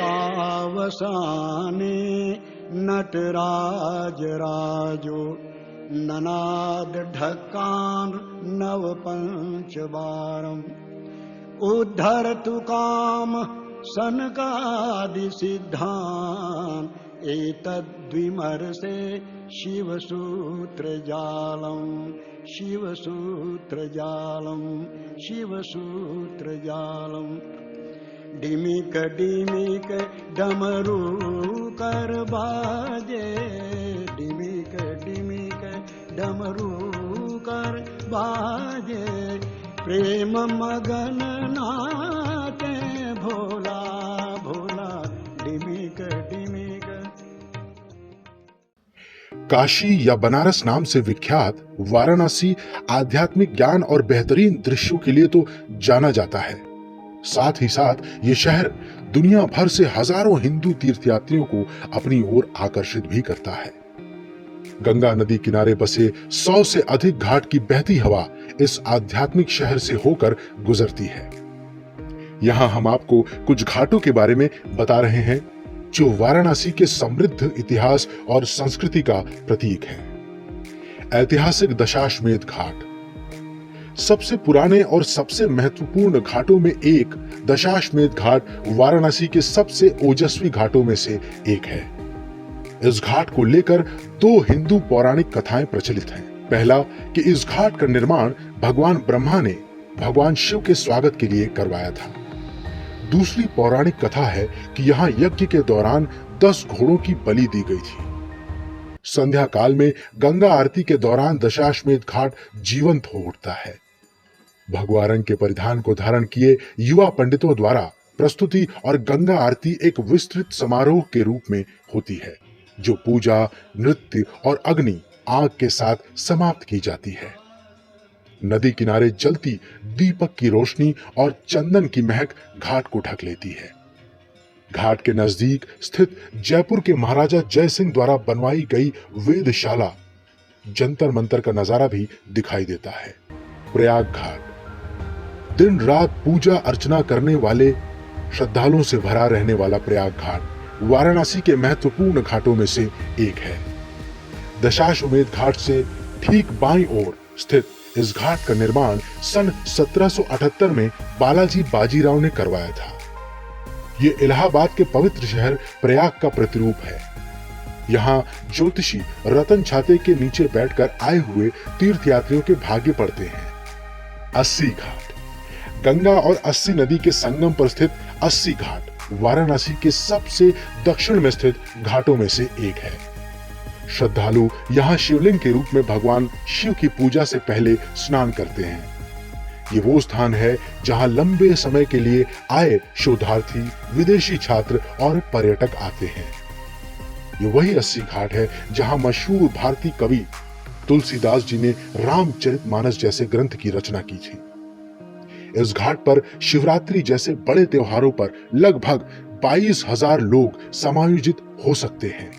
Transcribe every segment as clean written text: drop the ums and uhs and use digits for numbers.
कावसाने नटराज राजो ननाद ढक्कान नव पंच बारम उद्धरतु काम सनकादि सिद्धान एतद्विमर्शे शिवसूत्र जालम शिवसूत्र जालम शिवसूत्र जालम। डिमिक डिमिक डमरू कर बाजे डिमिक डिमिक डमरू कर बाजे प्रेम मगन नाचे भोला भोला डिमिक डिमिक। काशी या बनारस नाम से विख्यात वाराणसी आध्यात्मिक ज्ञान और बेहतरीन दृश्यों के लिए तो जाना जाता है। साथ ही साथ ये शहर दुनिया भर से हजारों हिंदू तीर्थयात्रियों को अपनी ओर आकर्षित भी करता है। गंगा नदी किनारे बसे 100 से अधिक घाट की बहती हवा इस आध्यात्मिक शहर से होकर गुजरती है। यहाँ हम आपको कुछ घाटों के बारे में बता रहे हैं जो वाराणसी के समृद्ध इतिहास और संस्कृति का प्रतीक है। ऐतिहासिक दशाश्वमेध घाट सबसे पुराने और सबसे महत्वपूर्ण घाटों में एक दशाश्वमेध घाट वाराणसी के सबसे ओजस्वी घाटों में से एक है। इस घाट को लेकर 2 हिंदू पौराणिक कथाएं प्रचलित हैं। पहला कि इस घाट का निर्माण भगवान ब्रह्मा ने भगवान शिव के स्वागत के लिए करवाया था। दूसरी पौराणिक कथा है कि यहाँ यज्ञ के दौरान 10 घोड़ों की बलि दी गई थी। संध्या काल में गंगा आरती के दौरान दशाश्वमेध घाट जीवंत हो उठता है। भगवा रंग के परिधान को धारण किए युवा पंडितों द्वारा प्रस्तुति और गंगा आरती एक विस्तृत समारोह के रूप में होती है, जो पूजा, नृत्य और अग्नि आग के साथ समाप्त की जाती है। नदी किनारे जलती दीपक की रोशनी और चंदन की महक घाट को ढक लेती है। घाट के नजदीक स्थित जयपुर के महाराजा जय सिंह द्वारा बनवाई गई वेदशाला जंतर मंतर का नजारा भी दिखाई देता है। प्रयाग घाट दिन रात पूजा अर्चना करने वाले श्रद्धालुओं से भरा रहने वाला प्रयाग घाट वाराणसी के महत्वपूर्ण घाटों में से एक है। दशाश्वमेध घाट से ठीक बाईं ओर स्थित इस घाट का निर्माण सन 1778 में बालाजी बाजीराव ने करवाया था। ये इलाहाबाद के पवित्र शहर प्रयाग का प्रतिरूप है। यहाँ ज्योतिषी रतन छाते के नीचे बैठकर आए हुए तीर्थयात्रियों के भाग्य पड़ते हैं। अस्सी घाट गंगा और अस्सी नदी के संगम पर स्थित अस्सी घाट वाराणसी के सबसे दक्षिण में स्थित घाटों में से एक है। श्रद्धालु यहाँ शिवलिंग के रूप में भगवान शिव की पूजा से पहले स्नान करते हैं। ये वो स्थान है जहाँ लंबे समय के लिए आए शोधार्थी, विदेशी छात्र और पर्यटक आते हैं। ये वही अस्सी घाट है जहाँ मशहूर भारतीय कवि तुलसीदास जी ने रामचरितमानस जैसे ग्रंथ की रचना की थी। इस घाट पर शिवरात्रि जैसे बड़े त्योहारों पर लगभग 22,000 लोग समायोजित हो सकते हैं।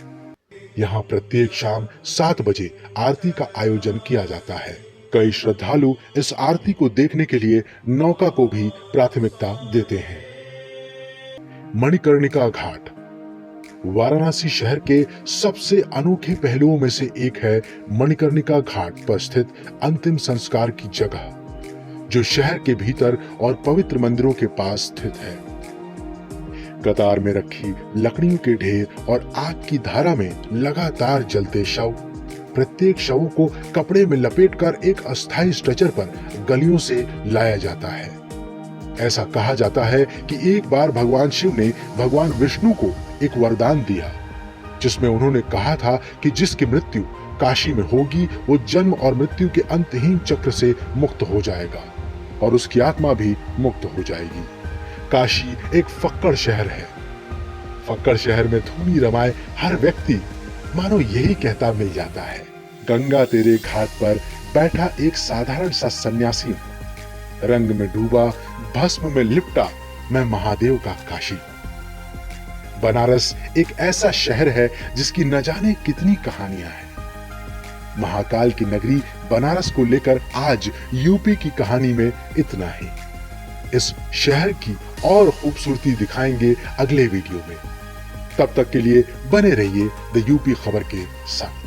यहाँ प्रत्येक शाम 7 बजे आरती का आयोजन किया जाता है। कई श्रद्धालु इस आरती को देखने के लिए नौका को भी प्राथमिकता देते हैं। मणिकर्णिका घाट वाराणसी शहर के सबसे अनोखे पहलुओं में से एक है मणिकर्णिका घाट पर स्थित अंतिम संस्कार की जगह, जो शहर के भीतर और पवित्र मंदिरों के पास स्थित है। कतार में रखी लकड़ियों के ढेर और आग की धारा में लगातार जलते शव, प्रत्येक शव को कपड़े में लपेटकर एक अस्थायी स्ट्रेचर पर गलियों से लाया जाता है। ऐसा कहा जाता है कि एक बार भगवान शिव ने भगवान विष्णु को एक वरदान दिया, जिसमें उन्होंने कहा था कि जिसकी मृत्यु काशी में होगी वो जन्म और मृत्यु के अंतहीन चक्र से मुक्त हो जाएगा और उसकी आत्मा भी मुक्त हो जाएगी। काशी एक फक्कड़ शहर है। फक्कड़ शहर में धूनी रमाए हर व्यक्ति मानो यही कहता मिल जाता है, गंगा तेरे घाट पर बैठा एक साधारण सा सन्यासी हूं, रंग में डूबा, भस्म में लिपटा मैं महादेव का काशी। बनारस एक ऐसा शहर है जिसकी न जाने कितनी कहानियां हैं। महाकाल की नगरी बनारस को लेकर आज यूपी की कहानी में इतना ही। इस शहर की और खूबसूरती दिखाएंगे अगले वीडियो में। तब तक के लिए बने रहिए द यूपी खबर के साथ।